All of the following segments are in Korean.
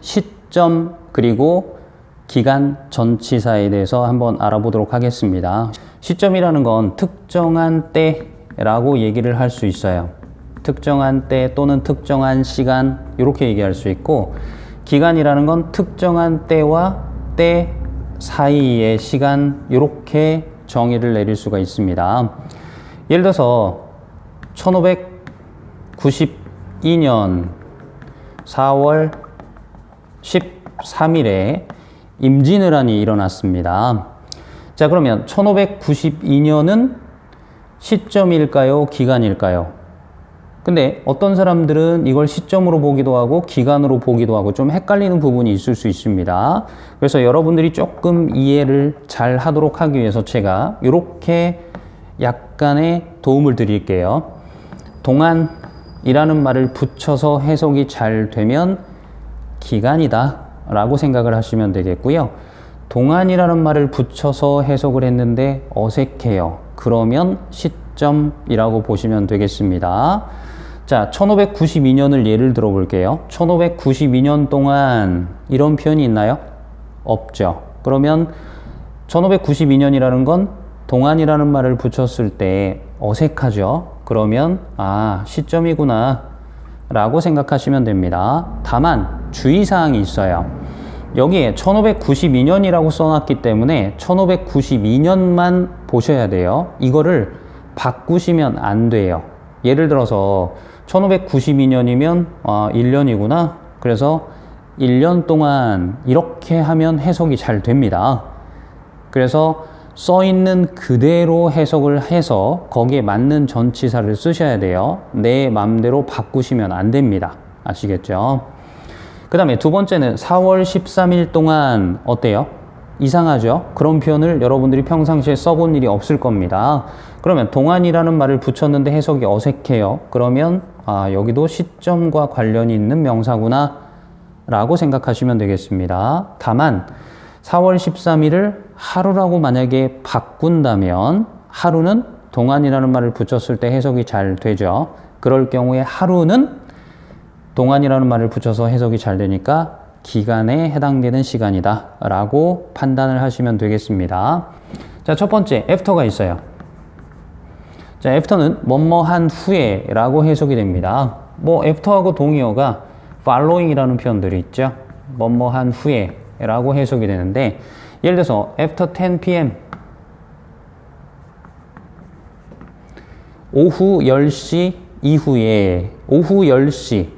시점 그리고 기간 전치사에 대해서 한번 알아보도록 하겠습니다. 시점이라는 건 특정한 때라고 얘기를 할 수 있어요. 특정한 때 또는 특정한 시간 이렇게 얘기할 수 있고, 기간이라는 건 특정한 때와 때 사이의 시간 이렇게 정의를 내릴 수가 있습니다. 예를 들어서 1592년 4월 13일에 임진왜란이 일어났습니다. 자, 그러면 1592년은 시점일까요? 기간일까요? 근데 어떤 사람들은 이걸 시점으로 보기도 하고 기간으로 보기도 하고 좀 헷갈리는 부분이 있을 수 있습니다. 그래서 여러분들이 조금 이해를 잘 하도록 하기 위해서 제가 이렇게 약간의 도움을 드릴게요. 동안이라는 말을 붙여서 해석이 잘 되면 기간이다 라고 생각을 하시면 되겠고요. 동안이라는 말을 붙여서 해석을 했는데 어색해요. 그러면 시점이라고 보시면 되겠습니다. 자, 1592년을 예를 들어 볼게요. 1592년 동안 이런 표현이 있나요? 없죠. 그러면 1592년이라는 건 동안이라는 말을 붙였을 때 어색하죠. 그러면 시점이구나 라고 생각하시면 됩니다. 다만 주의사항이 있어요. 여기에 1592년이라고 써놨기 때문에 1592년만 보셔야 돼요. 이거를 바꾸시면 안 돼요. 예를 들어서 1592년이면 1년이구나. 그래서 1년 동안 이렇게 하면 해석이 잘 됩니다. 그래서 써있는 그대로 해석을 해서 거기에 맞는 전치사를 쓰셔야 돼요. 내 맘대로 바꾸시면 안 됩니다. 아시겠죠? 그 다음에 두 번째는 4월 13일 동안 어때요? 이상하죠? 그런 표현을 여러분들이 평상시에 써본 일이 없을 겁니다. 그러면 동안이라는 말을 붙였는데 해석이 어색해요. 그러면 여기도 시점과 관련이 있는 명사구나 라고 생각하시면 되겠습니다. 다만 4월 13일을 하루라고 만약에 바꾼다면 하루는 동안이라는 말을 붙였을 때 해석이 잘 되죠. 그럴 경우에 하루는 동안이라는 말을 붙여서 해석이 잘 되니까 기간에 해당되는 시간이다 라고 판단을 하시면 되겠습니다. 자, 첫 번째 after가 있어요. 자, after는 뭐뭐한 후에 라고 해석이 됩니다. after하고 동의어가 following이라는 표현들이 있죠. 뭐뭐한 후에 라고 해석이 되는데, 예를 들어서 after 10 p.m. 오후 10시 이후에, 오후 10시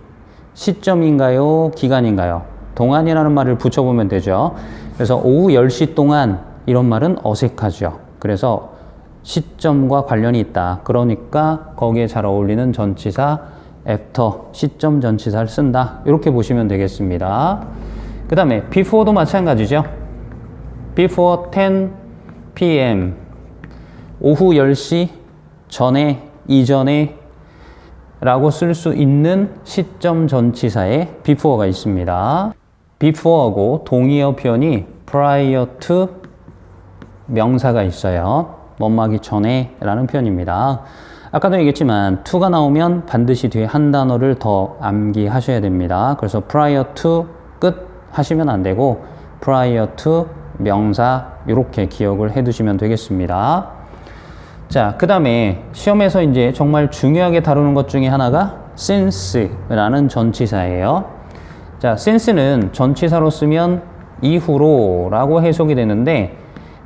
시점인가요? 기간인가요? 동안이라는 말을 붙여보면 되죠. 그래서 오후 10시 동안 이런 말은 어색하죠. 그래서 시점과 관련이 있다. 그러니까 거기에 잘 어울리는 전치사 after, 시점 전치사를 쓴다. 이렇게 보시면 되겠습니다. 그 다음에 before도 마찬가지죠. before 10 p.m. 오후 10시 전에, 이전에 라고 쓸 수 있는 시점 전치사에 before가 있습니다. before하고 동의어 표현이 prior to 명사가 있어요. 뭐뭐하기 전에 라는 표현입니다. 아까도 얘기했지만 to가 나오면 반드시 뒤에 한 단어를 더 암기하셔야 됩니다. 그래서 prior to 끝 하시면 안 되고 prior to 명사 이렇게 기억을 해 두시면 되겠습니다. 자, 그 다음에 시험에서 이제 정말 중요하게 다루는 것 중에 하나가 since라는 전치사예요. 자, since는 전치사로 쓰면 이후로 라고 해석이 되는데,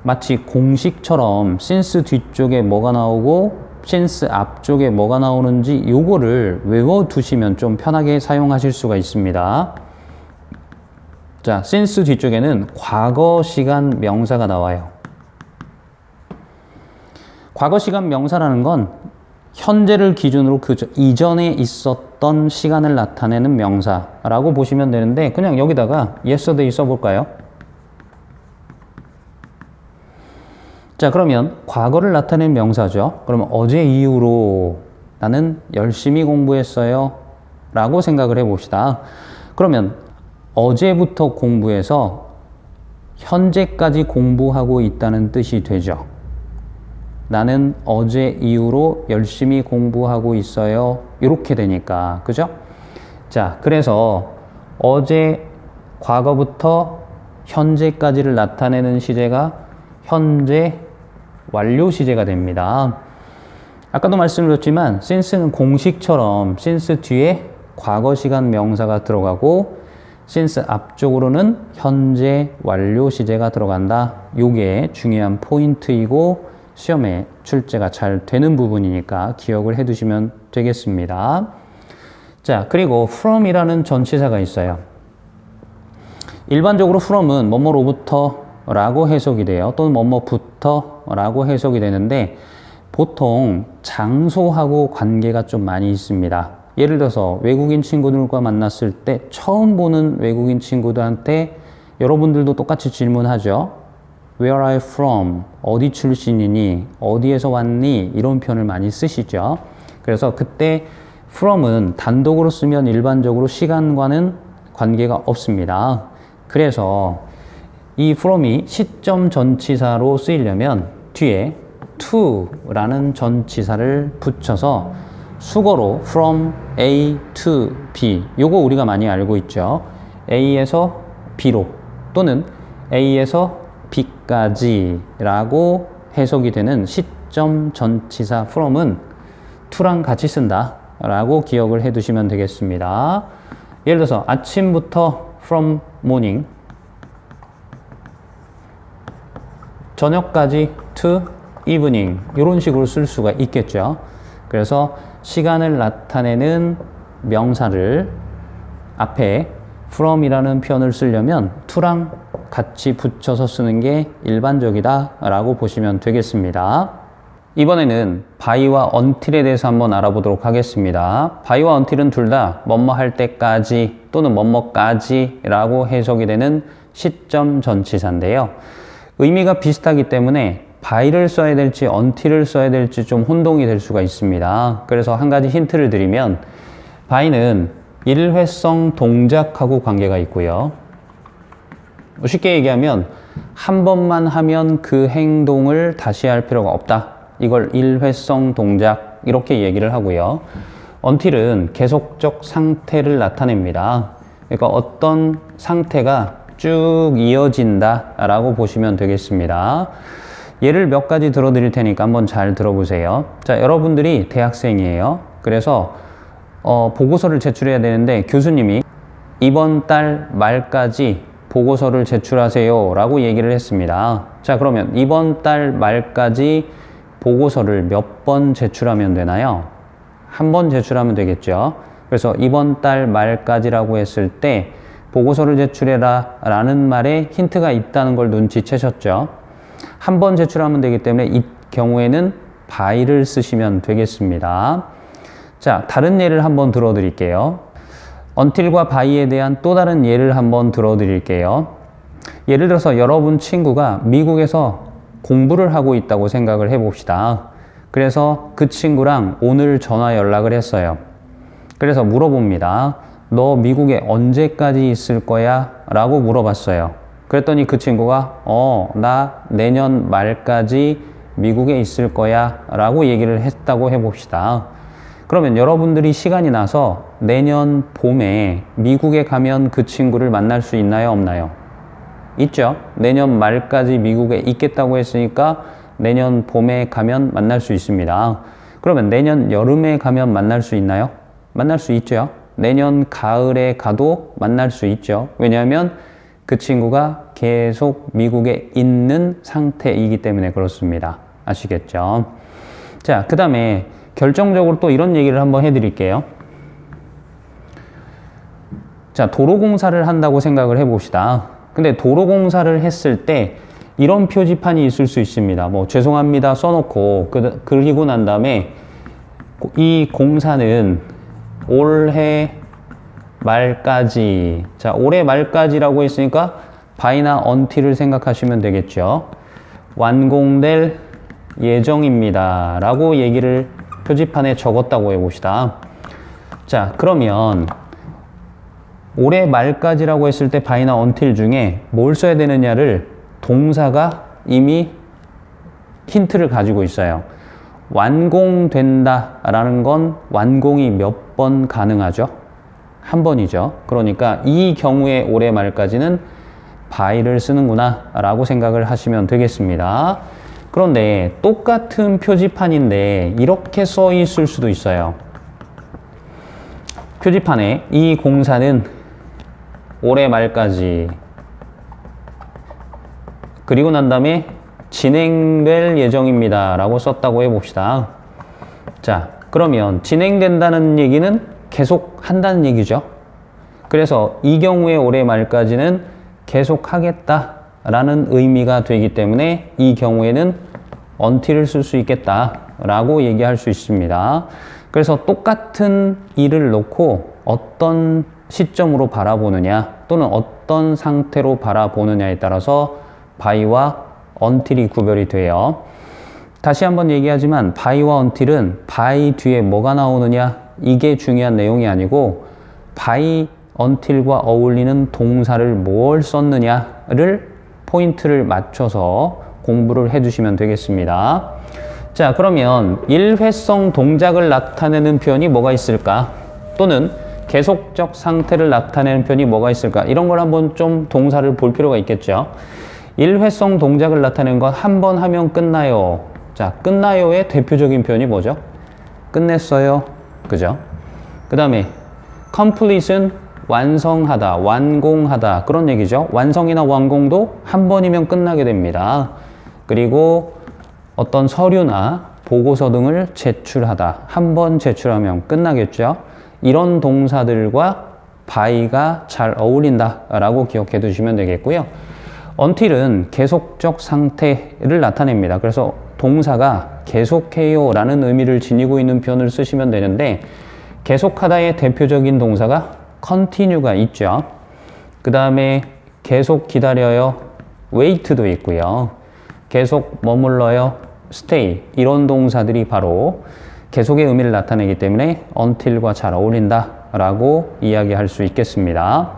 마치 공식처럼 since 뒤쪽에 뭐가 나오고 since 앞쪽에 뭐가 나오는지 요거를 외워두시면 좀 편하게 사용하실 수가 있습니다. 자, since 뒤쪽에는 과거 시간 명사가 나와요. 과거 시간 명사라는 건 현재를 기준으로 그 이전에 있었던 시간을 나타내는 명사라고 보시면 되는데, 그냥 여기다가 yesterday 써볼까요? 자, 그러면 과거를 나타낸 명사죠. 그러면 어제 이후로 나는 열심히 공부했어요 라고 생각을 해봅시다. 그러면 어제부터 공부해서 현재까지 공부하고 있다는 뜻이 되죠. 나는 어제 이후로 열심히 공부하고 있어요. 이렇게 되니까, 그죠? 자, 그래서 어제 과거부터 현재까지를 나타내는 시제가 현재 완료 시제가 됩니다. 아까도 말씀드렸지만 since는 공식처럼 since 뒤에 과거 시간 명사가 들어가고 since 앞쪽으로는 현재 완료 시제가 들어간다. 요게 중요한 포인트이고 시험에 출제가 잘 되는 부분이니까 기억을 해 두시면 되겠습니다. 자, 그리고 from이라는 전치사가 있어요. 일반적으로 from은 뭐뭐로부터 라고 해석이 돼요. 또는 뭐뭐부터 라고 해석이 되는데 보통 장소하고 관계가 좀 많이 있습니다. 예를 들어서 외국인 친구들과 만났을 때 처음 보는 외국인 친구들한테 여러분들도 똑같이 질문하죠. Where are you from? 어디 출신이니? 어디에서 왔니? 이런 표현을 많이 쓰시죠. 그래서 그때 from은 단독으로 쓰면 일반적으로 시간과는 관계가 없습니다. 그래서 이 from이 시점 전치사로 쓰이려면 뒤에 to라는 전치사를 붙여서 수거로 from A to B, 요거 우리가 많이 알고 있죠. A에서 B로 또는 A에서 B까지 라고 해석이 되는 시점 전치사 from은 to랑 같이 쓴다 라고 기억을 해 두시면 되겠습니다. 예를 들어서 아침부터 from morning, 저녁까지 to evening, 이런 식으로 쓸 수가 있겠죠. 그래서 시간을 나타내는 명사를 앞에 from이라는 표현을 쓰려면 to랑 같이 붙여서 쓰는 게 일반적이다 라고 보시면 되겠습니다. 이번에는 by와 until에 대해서 한번 알아보도록 하겠습니다. by와 until은 둘 다 뭐뭐 할 때까지 또는 뭐뭐까지 라고 해석이 되는 시점 전치사인데요. 의미가 비슷하기 때문에 by를 써야 될지 until을 써야 될지 좀 혼동이 될 수가 있습니다. 그래서 한 가지 힌트를 드리면 by는 일회성 동작하고 관계가 있고요. 쉽게 얘기하면 한 번만 하면 그 행동을 다시 할 필요가 없다. 이걸 일회성 동작 이렇게 얘기를 하고요. until은 계속적 상태를 나타냅니다. 그러니까 어떤 상태가 쭉 이어진다 라고 보시면 되겠습니다. 예를 몇 가지 들어드릴 테니까 한번 잘 들어보세요. 자, 여러분들이 대학생이에요. 그래서 보고서를 제출해야 되는데 교수님이 이번 달 말까지 보고서를 제출하세요 라고 얘기를 했습니다. 자, 그러면 이번 달 말까지 보고서를 몇 번 제출하면 되나요? 한 번 제출하면 되겠죠. 그래서 이번 달 말까지라고 했을 때 보고서를 제출해라 라는 말에 힌트가 있다는 걸 눈치채셨죠. 한 번 제출하면 되기 때문에 이 경우에는 by를 쓰시면 되겠습니다. 자, 다른 예를 한번 들어 드릴게요. until과 by에 대한 또 다른 예를 한번 들어 드릴게요. 예를 들어서 여러분 친구가 미국에서 공부를 하고 있다고 생각을 해 봅시다. 그래서 그 친구랑 오늘 전화 연락을 했어요. 그래서 물어봅니다. 너 미국에 언제까지 있을 거야? 라고 물어봤어요. 그랬더니 그 친구가 나 내년 말까지 미국에 있을 거야 라고 얘기를 했다고 해봅시다. 그러면 여러분들이 시간이 나서 내년 봄에 미국에 가면 그 친구를 만날 수 있나요? 없나요? 있죠. 내년 말까지 미국에 있겠다고 했으니까 내년 봄에 가면 만날 수 있습니다. 그러면 내년 여름에 가면 만날 수 있나요? 만날 수 있죠. 내년 가을에 가도 만날 수 있죠. 왜냐하면 그 친구가 계속 미국에 있는 상태이기 때문에 그렇습니다. 아시겠죠? 자, 그 다음에 결정적으로 또 이런 얘기를 한번 해드릴게요. 자, 도로공사를 한다고 생각을 해봅시다. 근데 도로공사를 했을 때 이런 표지판이 있을 수 있습니다. 뭐 죄송합니다 써놓고 그리고 난 다음에 이 공사는 올해 말까지, 자, 올해 말까지라고 했으니까 by나 until을 생각하시면 되겠죠. 완공될 예정입니다 라고 얘기를 표지판에 적었다고 해봅시다. 자, 그러면 올해 말까지라고 했을 때 by나 until 중에 뭘 써야 되느냐를 동사가 이미 힌트를 가지고 있어요. 완공된다 라는 건 완공이 몇 번 가능하죠? 한 번이죠. 그러니까 이 경우에 올해 말까지는 by를 쓰는구나 라고 생각을 하시면 되겠습니다. 그런데 똑같은 표지판인데 이렇게 써 있을 수도 있어요. 표지판에 이 공사는 올해 말까지, 그리고 난 다음에 진행될 예정입니다 라고 썼다고 해봅시다. 자, 그러면 진행된다는 얘기는 계속 한다는 얘기죠. 그래서 이 경우에 올해 말까지는 계속 하겠다 라는 의미가 되기 때문에 이 경우에는 until을 쓸 수 있겠다 라고 얘기할 수 있습니다. 그래서 똑같은 일을 놓고 어떤 시점으로 바라보느냐 또는 어떤 상태로 바라보느냐에 따라서 by와 until이 구별이 돼요. 다시 한번 얘기하지만 by와 until은 by 뒤에 뭐가 나오느냐 이게 중요한 내용이 아니고 by, until과 어울리는 동사를 뭘 썼느냐를 포인트를 맞춰서 공부를 해주시면 되겠습니다. 자, 그러면 일회성 동작을 나타내는 표현이 뭐가 있을까? 또는 계속적 상태를 나타내는 표현이 뭐가 있을까? 이런 걸 한번 좀 동사를 볼 필요가 있겠죠. 일회성 동작을 나타내는 건 한 번 하면 끝나요. 자, 끝나요의 대표적인 표현이 뭐죠? 끝냈어요. 그죠? 그 다음에 complete은 완성하다, 완공하다 그런 얘기죠. 완성이나 완공도 한 번이면 끝나게 됩니다. 그리고 어떤 서류나 보고서 등을 제출하다, 한 번 제출하면 끝나겠죠. 이런 동사들과 by가 잘 어울린다 라고 기억해 두시면 되겠고요. until은 계속적 상태를 나타냅니다. 그래서 동사가 계속해요 라는 의미를 지니고 있는 표현을 쓰시면 되는데 계속하다의 대표적인 동사가 continue가 있죠. 그 다음에 계속 기다려요, wait도 있고요. 계속 머물러요, stay. 이런 동사들이 바로 계속의 의미를 나타내기 때문에 until과 잘 어울린다 라고 이야기할 수 있겠습니다.